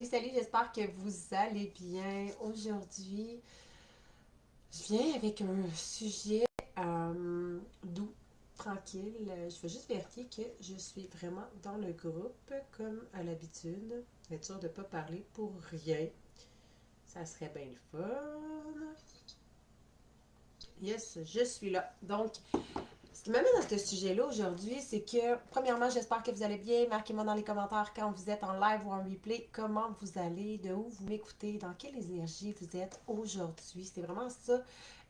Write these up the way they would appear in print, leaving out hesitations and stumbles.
Salut, j'espère que vous allez bien. Aujourd'hui, je viens avec un sujet doux, tranquille. Je veux juste vérifier que je suis vraiment dans le groupe comme à l'habitude. Être sûr de ne pas parler pour rien. Ça serait bien le fun. Yes, je suis là. Donc, ce qui m'amène à ce sujet-là aujourd'hui, c'est que, premièrement, j'espère que vous allez bien. Marquez-moi dans les commentaires quand vous êtes en live ou en replay, comment vous allez, de où vous m'écoutez, dans quelle énergie vous êtes aujourd'hui. C'est vraiment ça,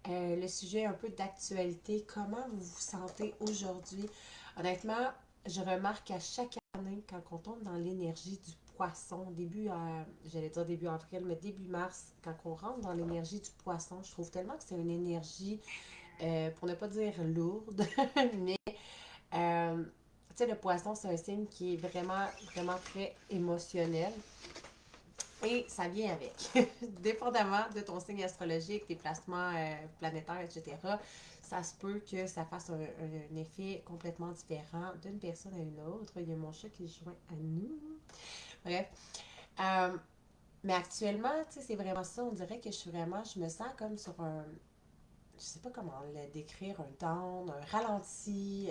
le sujet un peu d'actualité. Comment vous vous sentez aujourd'hui? Honnêtement, je remarque à chaque année, quand on tombe dans l'énergie du poisson, j'allais dire début avril, mais début mars, quand on rentre dans l'énergie du poisson, je trouve tellement que c'est une énergie pour ne pas dire lourde, mais tu sais, le poisson, c'est un signe qui est vraiment, vraiment très émotionnel. Et ça vient avec. Dépendamment de ton signe astrologique, tes placements planétaires, etc., ça se peut que ça fasse un effet complètement différent d'une personne à une autre. Il y a mon chat qui se joint à nous. Bref. Euh, mais actuellement, tu sais, c'est vraiment ça. On dirait que je me sens comme sur un, je sais pas comment le décrire, un down, un ralenti.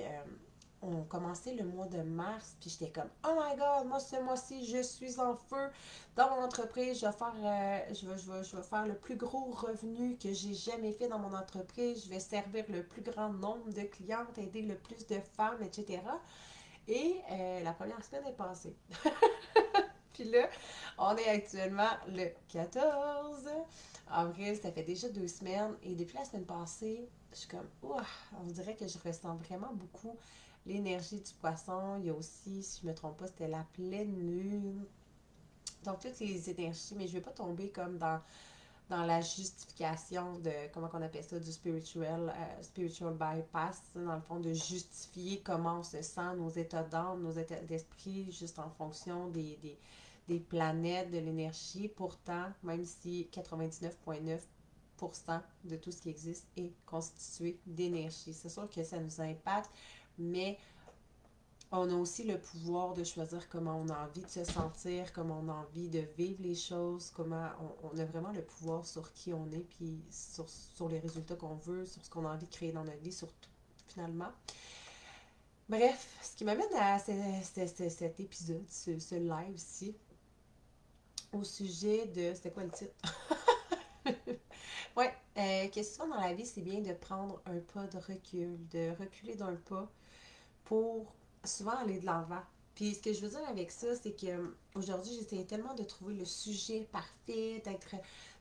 On commençait le mois de mars, puis j'étais comme, oh my god, moi ce mois-ci, je suis en feu. Dans mon entreprise, je vais faire le plus gros revenu que j'ai jamais fait dans mon entreprise. Je vais servir le plus grand nombre de clientes, aider le plus de femmes, etc. Et la première semaine est passée. Puis là, on est actuellement le 14 avril, ça fait déjà 2 semaines. Et depuis la semaine passée, je suis comme, ouah, on dirait que je ressens vraiment beaucoup l'énergie du poisson. Il y a aussi, si je ne me trompe pas, c'était la pleine lune. Donc, toutes les énergies, mais je ne vais pas tomber comme dans la justification de, comment on appelle ça, du spiritual bypass, dans le fond, de justifier comment on se sent, nos états d'âme, nos états d'esprit, juste en fonction des planètes, de l'énergie. Pourtant, même si 99,9% de tout ce qui existe est constitué d'énergie. C'est sûr que ça nous impacte, mais on a aussi le pouvoir de choisir comment on a envie de se sentir, comment on a envie de vivre les choses, comment on a vraiment le pouvoir sur qui on est, puis sur les résultats qu'on veut, sur ce qu'on a envie de créer dans notre vie, sur tout, finalement. Bref, ce qui m'amène à cet épisode, ce live-ci, au sujet de... C'était quoi le titre? Ouais, que souvent dans la vie, c'est bien de prendre un pas de recul, de reculer d'un pas pour souvent aller de l'avant. Puis ce que je veux dire avec ça, c'est que aujourd'hui, j'essaie tellement de trouver le sujet parfait, d'être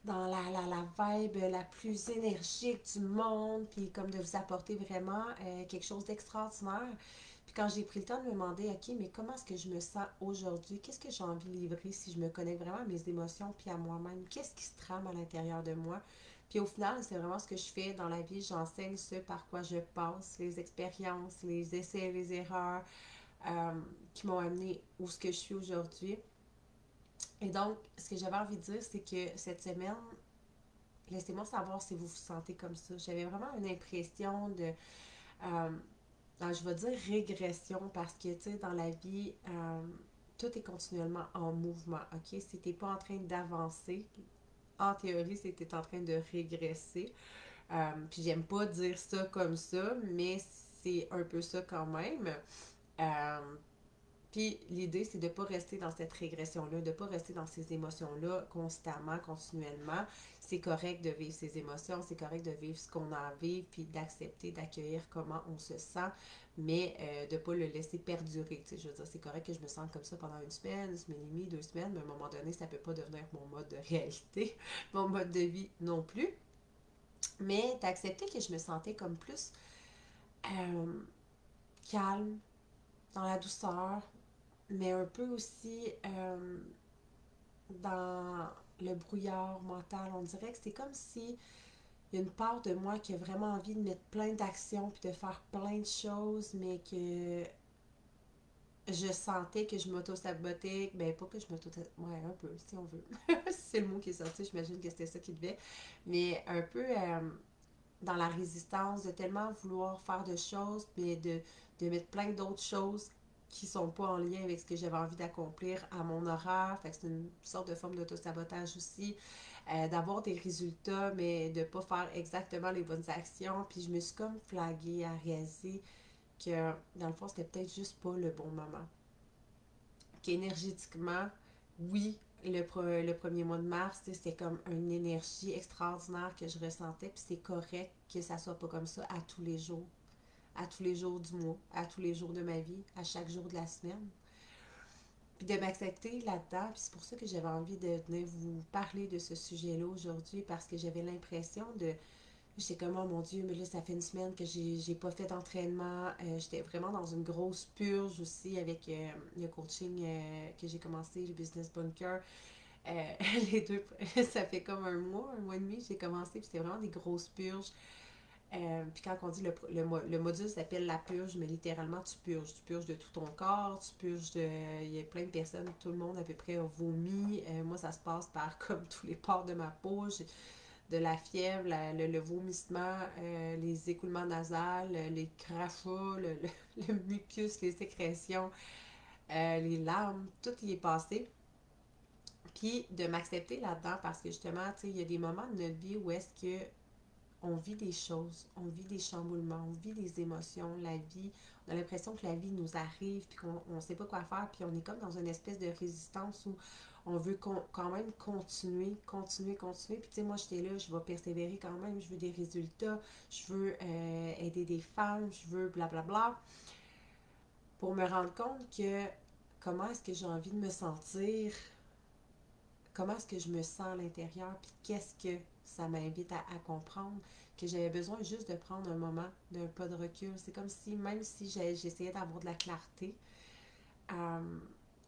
dans la vibe la plus énergique du monde, puis comme de vous apporter vraiment quelque chose d'extraordinaire. Puis quand j'ai pris le temps de me demander, OK, mais comment est-ce que je me sens aujourd'hui? Qu'est-ce que j'ai envie de livrer si je me connecte vraiment à mes émotions puis à moi-même? Qu'est-ce qui se trame à l'intérieur de moi? Puis au final, c'est vraiment ce que je fais dans la vie. J'enseigne ce par quoi je passe, les expériences, les essais, les erreurs euh, qui m'ont amené où ce que je suis aujourd'hui. Et donc, ce que j'avais envie de dire, c'est que cette semaine, laissez-moi savoir si vous vous sentez comme ça. J'avais vraiment une impression de, euh, je vais dire régression parce que, tu sais, dans la vie, tout est continuellement en mouvement, OK? Si t'es pas en train d'avancer, en théorie, c'est que t'es en train de régresser. Puis j'aime pas dire ça comme ça, mais c'est un peu ça quand même. Euh, Puis l'idée, c'est de ne pas rester dans cette régression-là, de ne pas rester dans ces émotions-là constamment, continuellement. C'est correct de vivre ces émotions, c'est correct de vivre ce qu'on a à vivre, puis d'accepter, d'accueillir comment on se sent, mais de ne pas le laisser perdurer. Tu sais, je veux dire, c'est correct que je me sente comme ça pendant une semaine et demie, 2 semaines, mais à un moment donné, ça ne peut pas devenir mon mode de réalité, mon mode de vie non plus. Mais d'accepter que je me sentais comme plus euh, calme, dans la douceur, mais un peu aussi dans le brouillard mental. On dirait que c'est comme si il y a une part de moi qui a vraiment envie de mettre plein d'actions puis de faire plein de choses, mais que je sentais que je m'auto-sabotais. Ben, pas que je m'auto ouais, un peu, si on veut. Si c'est le mot qui est sorti, j'imagine que c'était ça qui devait. Mais un peu dans la résistance, de tellement vouloir faire de choses, mais de mettre plein d'autres choses qui sont pas en lien avec ce que j'avais envie d'accomplir à mon horaire. Fait que c'est une sorte de forme d'auto-sabotage aussi. D'avoir des résultats, mais de pas faire exactement les bonnes actions. Puis je me suis comme flaguée à réaliser que, dans le fond, c'était peut-être juste pas le bon moment. Qu'énergétiquement, oui, le premier mois de mars, c'était comme une énergie extraordinaire que je ressentais, puis c'est correct que ça soit pas comme ça à tous les jours. À tous les jours du mois, à tous les jours de ma vie, à chaque jour de la semaine. Puis de m'accepter là-dedans, puis c'est pour ça que j'avais envie de venir vous parler de ce sujet-là aujourd'hui, parce que j'avais l'impression de... J'étais comme, oh mon Dieu, mais là, ça fait une semaine que j'ai pas fait d'entraînement. J'étais vraiment dans une grosse purge aussi avec le coaching que j'ai commencé, le Business Bunker. Euh, les deux, ça fait comme un mois et demi, j'ai commencé, puis c'était vraiment des grosses purges. Puis quand on dit le module s'appelle la purge, mais littéralement tu purges. Tu purges de tout ton corps, tu purges de... Il y a plein de personnes, tout le monde à peu près a vomi. Moi, ça se passe par comme tous les pores de ma peau. J'ai de la fièvre, le vomissement, les écoulements nasales, les crachats, le mucus, les sécrétions, les larmes, tout y est passé. Puis de m'accepter là-dedans parce que justement, tu sais, il y a des moments de notre vie où est-ce que on vit des choses, on vit des chamboulements, on vit des émotions, la vie, on a l'impression que la vie nous arrive, puis qu'on ne sait pas quoi faire, puis on est comme dans une espèce de résistance où on veut quand même continuer. Puis tu sais, moi, j'étais là, je vais persévérer quand même, je veux des résultats, je veux aider des femmes, je veux blablabla, pour me rendre compte que comment est-ce que j'ai envie de me sentir, comment est-ce que je me sens à l'intérieur, puis qu'est-ce que ça m'invite à comprendre, que j'avais besoin juste de prendre un moment, d'un pas de recul. C'est comme si, même si j'essayais d'avoir de la clarté, euh,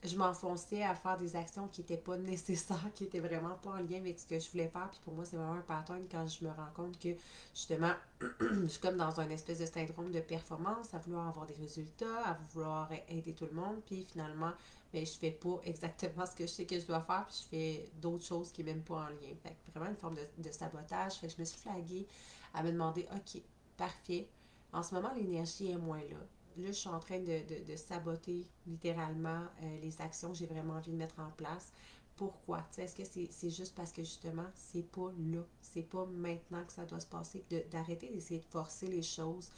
je m'enfonçais à faire des actions qui n'étaient pas nécessaires, qui n'étaient vraiment pas en lien avec ce que je voulais faire. Puis pour moi, c'est vraiment un pattern quand je me rends compte que, justement, je suis comme dans un espèce de syndrome de performance, à vouloir avoir des résultats, à vouloir aider tout le monde. Puis finalement, ben, je fais pas exactement ce que je sais que je dois faire, puis je fais d'autres choses qui sont même pas en lien. Fait que vraiment une forme de sabotage. Fait que je me suis flaguée à me demander, OK, parfait. En ce moment, l'énergie est moins là. Là, je suis en train de saboter littéralement les actions que j'ai vraiment envie de mettre en place. Pourquoi? Est-ce que c'est juste parce que justement, c'est pas là, c'est pas maintenant que ça doit se passer, d'arrêter d'essayer de forcer les choses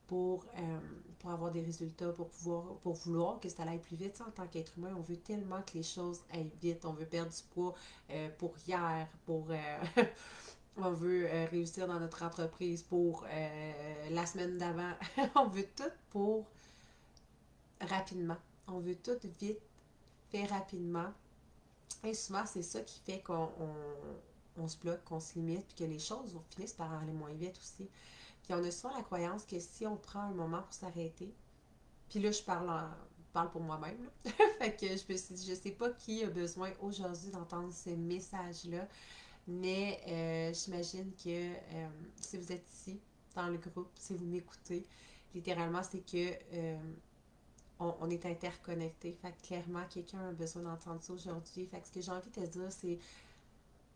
pour avoir des résultats, pour vouloir que ça aille plus vite. En tant qu'être humain, on veut tellement que les choses aillent vite, on veut perdre du poids pour hier, pour on veut réussir dans notre entreprise pour la semaine d'avant. On veut tout pour rapidement. On veut tout vite, fait rapidement. Et souvent, c'est ça qui fait qu'on se bloque, qu'on se limite, puis que les choses finissent par aller moins vite aussi. Puis on a souvent la croyance que si on prend un moment pour s'arrêter, puis là, je parle pour moi-même. Fait que je me suis dit, je sais pas qui a besoin aujourd'hui d'entendre ce message-là, mais j'imagine que si vous êtes ici, dans le groupe, si vous m'écoutez, littéralement, c'est que on est interconnectés. Fait que clairement, quelqu'un a besoin d'entendre ça aujourd'hui. Fait que ce que j'ai envie de te dire, c'est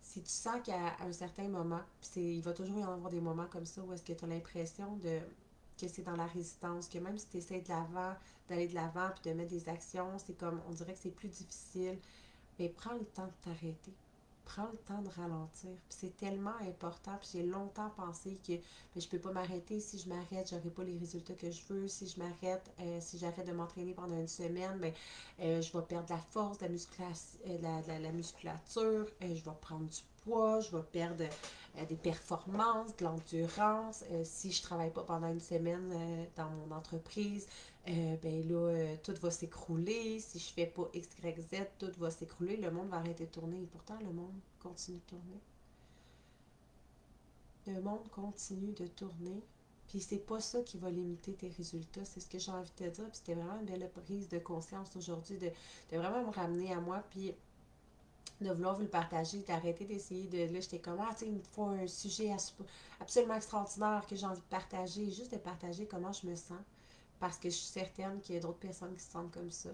si tu sens qu'à un certain moment, il va toujours y en avoir des moments comme ça où est-ce que tu as l'impression que c'est dans la résistance, que même si tu essaies d'aller de l'avant puis de mettre des actions, c'est comme, on dirait que c'est plus difficile, mais prends le temps de t'arrêter. Prends le temps de ralentir. Puis c'est tellement important. Puis j'ai longtemps pensé que ben, je peux pas m'arrêter. Si je m'arrête, j'aurai pas les résultats que je veux. Si je m'arrête, si j'arrête de m'entraîner pendant une semaine, ben, je vais perdre la force, la musculature, je vais prendre du poids, je vais perdre des performances, de l'endurance. Si je travaille pas pendant une semaine dans mon entreprise, ben là, tout va s'écrouler. Si je fais pas X, Y, Z, tout va s'écrouler. Le monde va arrêter de tourner. Et pourtant, le monde continue de tourner. Le monde continue de tourner. Puis c'est pas ça qui va limiter tes résultats. C'est ce que j'ai envie de te dire. Puis c'était vraiment une belle prise de conscience aujourd'hui de vraiment me ramener à moi. Puis de vouloir vous le partager, d'arrêter d'essayer de... Là, j'étais comme, ah, tu sais, il me faut un sujet absolument extraordinaire que j'ai envie de partager. Juste de partager comment je me sens. Parce que je suis certaine qu'il y a d'autres personnes qui se sentent comme ça,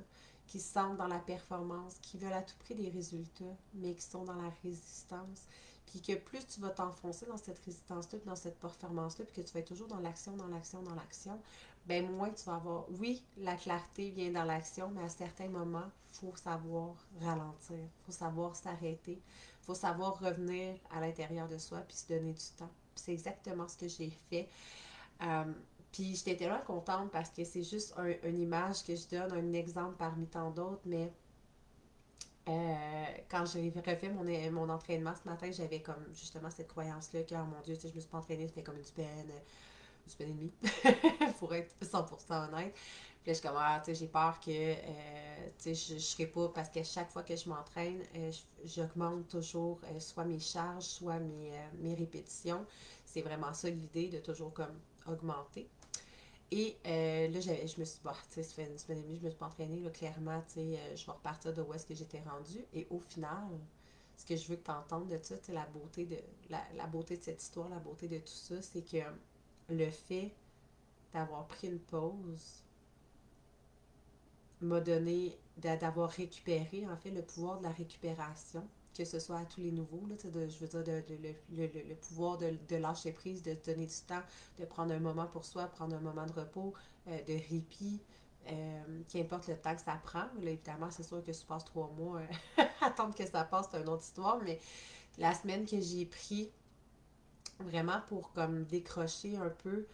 qui se sentent dans la performance, qui veulent à tout prix des résultats, mais qui sont dans la résistance. Puis que plus tu vas t'enfoncer dans cette résistance-là, dans cette performance-là, puis que tu vas être toujours dans l'action, ben moins tu vas avoir. Oui, la clarté vient dans l'action, mais à certains moments, il faut savoir ralentir, il faut savoir s'arrêter, il faut savoir revenir à l'intérieur de soi puis se donner du temps. Puis c'est exactement ce que j'ai fait. Euh, Puis j'étais tellement contente parce que c'est juste une image que je donne, un exemple parmi tant d'autres, mais quand j'ai refait mon entraînement ce matin, j'avais comme justement cette croyance-là que, oh mon Dieu, tu sais, je me suis pas entraînée, ça fait comme une semaine et demie, pour être 100% honnête. Puis là, je suis comme, ah, tu sais, j'ai peur que, tu sais, je serai pas, parce que chaque fois que je m'entraîne, j'augmente toujours soit mes charges, soit mes répétitions. C'est vraiment ça l'idée, de toujours comme augmenter. Et là, je me suis dit, bah, tu sais, ça fait une semaine et demie, je me suis pas entraînée, là, clairement, tu sais, je vais repartir de où est-ce que j'étais rendue. Et au final, ce que je veux que tu entendes de ça, tu sais, la beauté de cette histoire, la beauté de tout ça, c'est que le fait d'avoir pris une pause m'a donné, d'avoir récupéré, en fait, le pouvoir de la récupération, que ce soit à tous les niveaux, là, je veux dire, le pouvoir de lâcher prise, de se donner du temps, de prendre un moment pour soi, prendre un moment de repos, de répit, qu'importe le temps que ça prend. Là, évidemment, c'est sûr que si tu passes 3 mois, attendre que ça passe, c'est une autre histoire, mais la semaine que j'ai pris, vraiment pour comme décrocher un peu,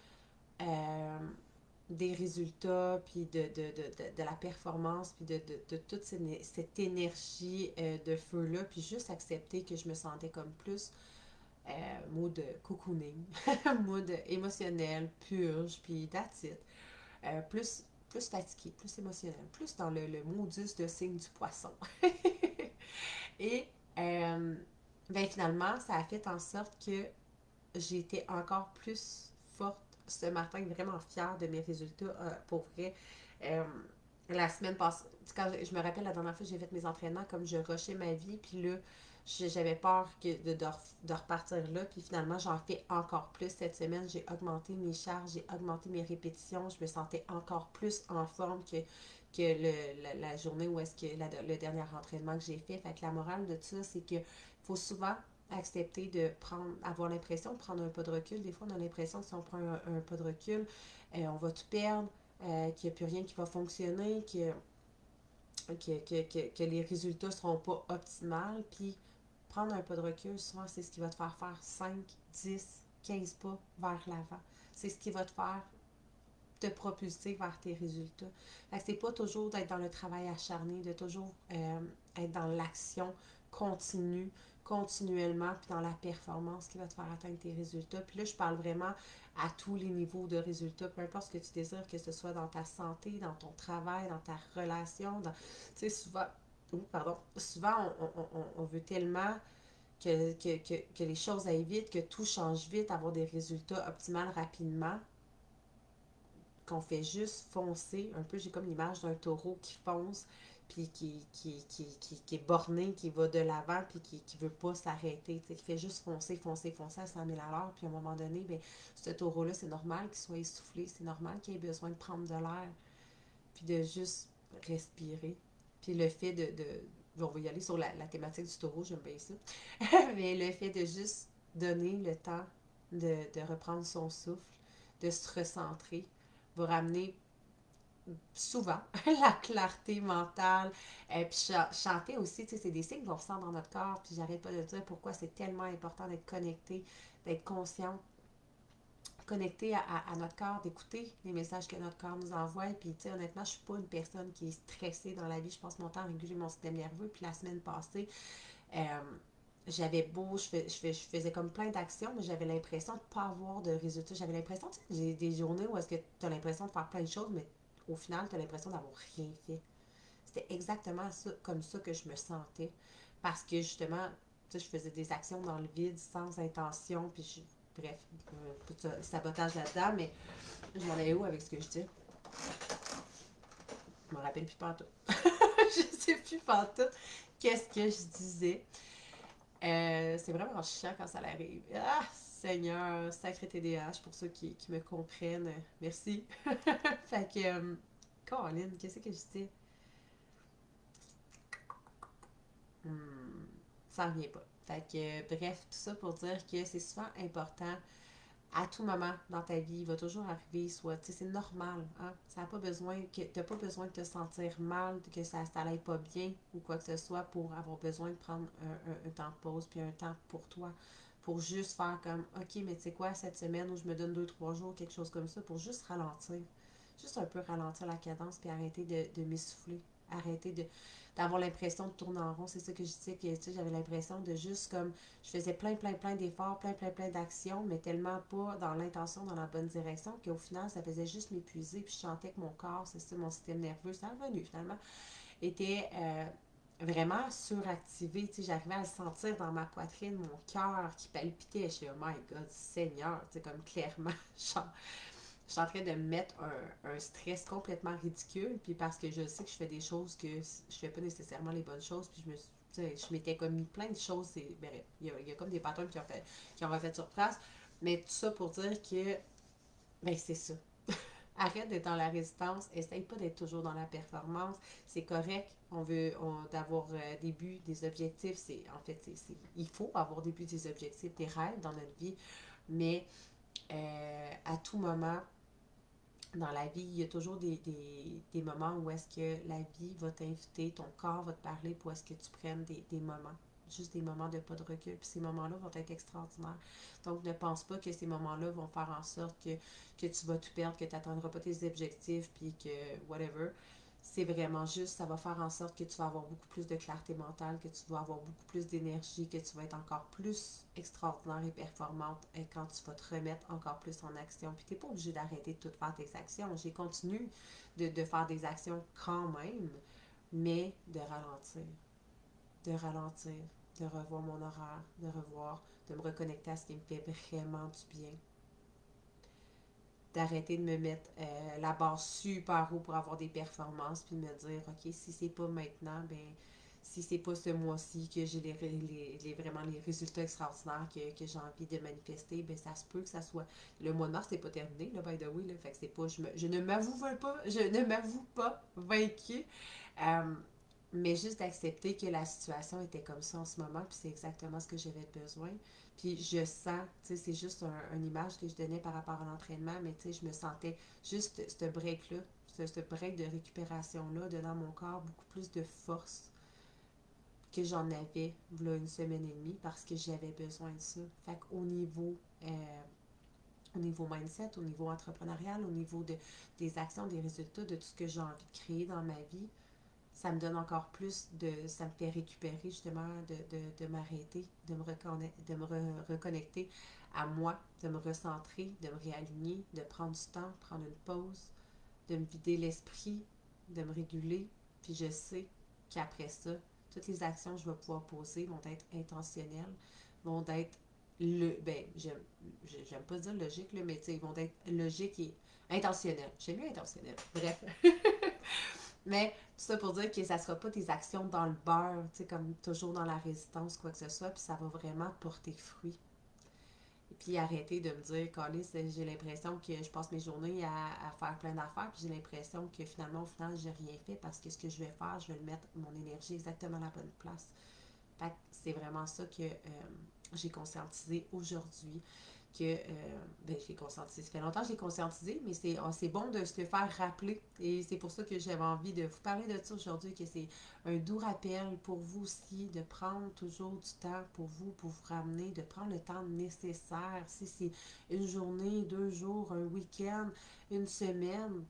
euh, des résultats, puis de la performance, puis de toute cette énergie de feu-là, puis juste accepter que je me sentais comme plus mode cocooning, mode émotionnel, purge, puis that's it. Plus fatigué, plus émotionnel, plus dans le modus de signe du poisson. Et ben finalement, ça a fait en sorte que j'ai été encore plus forte ce matin, vraiment fière de mes résultats. Pour vrai, euh, la semaine passée, quand je me rappelle la dernière fois que j'ai fait mes entraînements, comme je rushais ma vie, puis là, j'avais peur de repartir là, puis finalement, j'en fais encore plus cette semaine. J'ai augmenté mes charges, j'ai augmenté mes répétitions, je me sentais encore plus en forme que la journée où est-ce que le dernier entraînement que j'ai fait. Fait que la morale de tout ça, c'est que faut souvent accepter de prendre, avoir l'impression de prendre un pas de recul. Des fois, on a l'impression que si on prend un pas de recul, on va tout perdre, qu'il n'y a plus rien qui va fonctionner, que les résultats ne seront pas optimales. Puis, prendre un pas de recul, souvent, c'est ce qui va te faire 5, 10, 15 pas vers l'avant. C'est ce qui va te faire te propulser vers tes résultats. Fait que c'est pas toujours d'être dans le travail acharné, de toujours être dans l'action continue, continuellement, puis dans la performance qui va te faire atteindre tes résultats. Puis là, je parle vraiment à tous les niveaux de résultats, peu importe ce que tu désires, que ce soit dans ta santé, dans ton travail, dans ta relation. Tu sais, souvent, pardon, souvent, on veut tellement que les choses aillent vite, que tout change vite, avoir des résultats optimaux rapidement, qu'on fait juste foncer. Un peu, j'ai comme l'image d'un taureau qui fonce, puis qui est borné, qui va de l'avant, puis qui veut pas s'arrêter, qui fait juste foncer, foncer, foncer à 100 000 à l'heure. Puis à un moment donné, ben, ce taureau-là, c'est normal qu'il soit essoufflé, c'est normal qu'il ait besoin de prendre de l'air, puis de juste respirer. Puis le fait on va y aller sur la thématique du taureau, j'aime bien ça. Mais le fait de juste donner le temps de reprendre son souffle, de se recentrer, va ramener souvent la clarté mentale. Puis chanter aussi, tu sais, c'est des signes qu'on ressent dans notre corps. Puis j'arrête pas de dire pourquoi c'est tellement important d'être connecté, d'être conscient, connecté à notre corps, d'écouter les messages que notre corps nous envoie. Puis, tu sais, honnêtement, je suis pas une personne qui est stressée dans la vie. Je passe mon temps à réguler mon système nerveux. Puis la semaine passée, euh, j'avais beau, je faisais comme plein d'actions, mais j'avais l'impression de ne pas avoir de résultats. J'avais l'impression, tu sais, j'ai des journées où est-ce que tu as l'impression de faire plein de choses, mais au final, tu as l'impression d'avoir rien fait. C'était exactement ça, comme ça que je me sentais. Parce que justement, tu sais, je faisais des actions dans le vide, sans intention, puis bref, un peu de sabotage là-dedans, mais je m'en allais où avec ce que je dis? Je me rappelle plus pantoute. Je sais plus pantoute qu'est-ce que je disais. C'est vraiment chiant quand ça arrive. Ah, Seigneur, sacré TDAH, pour ceux qui me comprennent. Merci. Fait que, Caroline, qu'est-ce que je dis? Hmm, ça revient pas. Fait que, bref, tout ça pour dire que c'est souvent important À tout moment dans ta vie, il va toujours arriver, soit, tu sais, c'est normal, hein? Ça n'a pas besoin, t'as pas besoin de te sentir mal, que ça n'allait pas bien ou quoi que ce soit pour avoir besoin de prendre un temps de pause puis un temps pour toi. Pour juste faire comme, OK, mais tu sais quoi, cette semaine où je me donne 2, 3 jours, quelque chose comme ça, pour juste ralentir. Juste un peu ralentir la cadence puis arrêter de m'essouffler. Arrêter d'avoir l'impression de tourner en rond. C'est ça que je disais, que tu sais, j'avais l'impression de juste comme je faisais plein d'efforts, plein d'actions, mais tellement pas dans l'intention, dans la bonne direction, qu'au final, ça faisait juste m'épuiser. Puis je sentais que mon corps, c'est ça, mon système nerveux, ça est revenu finalement, était vraiment suractivé. Tu sais, j'arrivais à le sentir dans ma poitrine, mon cœur qui palpitait. Je suis oh my God, Seigneur, tu sais, comme clairement, je suis en train de me mettre un stress complètement ridicule, puis parce que je sais que je fais des choses que je fais pas nécessairement les bonnes choses, puis je m'étais comme mis plein de choses, ben, il y a comme des patterns qui ont refait sur place, mais tout ça pour dire que, ben c'est ça. Arrête d'être dans la résistance, essaye pas d'être toujours dans la performance, c'est correct, d'avoir des buts, des objectifs, il faut avoir des buts, des objectifs, des rêves dans notre vie, mais à tout moment, dans la vie, il y a toujours des moments où est-ce que la vie va t'inviter, ton corps va te parler pour est-ce que tu prennes des moments. Juste des moments de pas de recul. Puis ces moments-là vont être extraordinaires. Donc, ne pense pas que ces moments-là vont faire en sorte que tu vas tout perdre, que tu n'atteindras pas tes objectifs, puis que whatever. C'est vraiment juste, ça va faire en sorte que tu vas avoir beaucoup plus de clarté mentale, que tu vas avoir beaucoup plus d'énergie, que tu vas être encore plus extraordinaire et performante quand tu vas te remettre encore plus en action. Puis tu n'es pas obligé d'arrêter de toutes faire tes actions. J'ai continué de faire des actions quand même, mais de ralentir, de revoir mon horaire, de me reconnecter à ce qui me fait vraiment du bien, d'arrêter de me mettre la barre super haut pour avoir des performances, puis me dire, OK, si c'est pas maintenant, ben si c'est pas ce mois-ci que j'ai vraiment les résultats extraordinaires que j'ai envie de manifester, ben ça se peut que ça soit. Le mois de mars, c'est pas terminé, là, by the way, là, fait que c'est pas. Je ne m'avoue pas vaincue. Euh, mais juste d'accepter que la situation était comme ça en ce moment, puis c'est exactement ce que j'avais besoin. Puis je sens, tu sais, c'est juste une image que je donnais par rapport à l'entraînement, mais tu sais, je me sentais juste ce break-là, ce break de récupération-là, donnant à mon corps beaucoup plus de force que j'en avais, voilà, une semaine et demie, parce que j'avais besoin de ça. Fait qu'au niveau mindset, au niveau entrepreneurial, au niveau des actions, des résultats, de tout ce que j'ai envie de créer dans ma vie, ça me donne encore plus ça me fait récupérer justement de m'arrêter, reconnecter à moi, de me recentrer, de me réaligner, de prendre du temps, prendre une pause, de me vider l'esprit, de me réguler. Puis je sais qu'après ça, toutes les actions que je vais pouvoir poser vont être intentionnelles, vont être j'aime pas dire logique, là, mais ils vont être logiques et intentionnelles. J'ai lu intentionnel. Bref. Mais tout ça pour dire que ça sera pas des actions dans le beurre, tu sais, comme toujours dans la résistance, quoi que ce soit, puis ça va vraiment porter fruit. Et puis arrêter de me dire, Calais, j'ai l'impression que je passe mes journées à faire plein d'affaires, puis j'ai l'impression que finalement, au final, j'ai rien fait parce que ce que je vais faire, je vais le mettre mon énergie exactement à la bonne place. Fait que c'est vraiment ça que j'ai conscientisé aujourd'hui. J'ai conscientisé, ça fait longtemps que j'ai conscientisé, mais c'est bon de se le faire rappeler. Et c'est pour ça que j'avais envie de vous parler de ça aujourd'hui, que c'est un doux rappel pour vous aussi de prendre toujours du temps pour vous, pour vous ramener, de prendre le temps nécessaire. Si c'est une journée, 2 jours, un week-end, une semaine,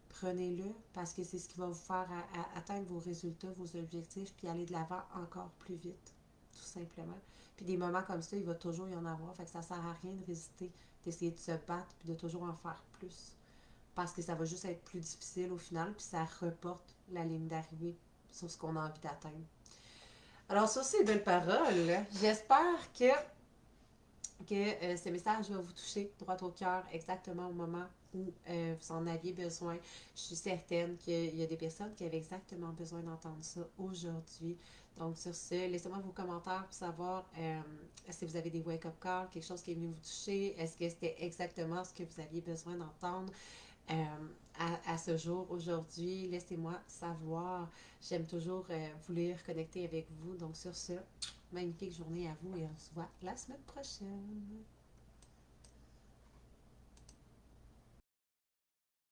prenez-le parce que c'est ce qui va vous faire atteindre vos résultats, vos objectifs, puis aller de l'avant encore plus vite, tout simplement. Puis des moments comme ça, il va toujours y en avoir, fait que ça sert à rien de résister, d'essayer de se battre, puis de toujours en faire plus. Parce que ça va juste être plus difficile au final, puis ça reporte la ligne d'arrivée sur ce qu'on a envie d'atteindre. Alors sur ces belles paroles, j'espère que ce message va vous toucher droit au cœur exactement au moment où vous en aviez besoin. Je suis certaine qu'il y a des personnes qui avaient exactement besoin d'entendre ça aujourd'hui. Donc, sur ce, laissez-moi vos commentaires pour savoir si vous avez des wake-up calls, quelque chose qui est venu vous toucher. Est-ce que c'était exactement ce que vous aviez besoin d'entendre à ce jour, aujourd'hui? Laissez-moi savoir. J'aime toujours vous lire, connecter avec vous. Donc, sur ce, magnifique journée à vous et on se voit la semaine prochaine.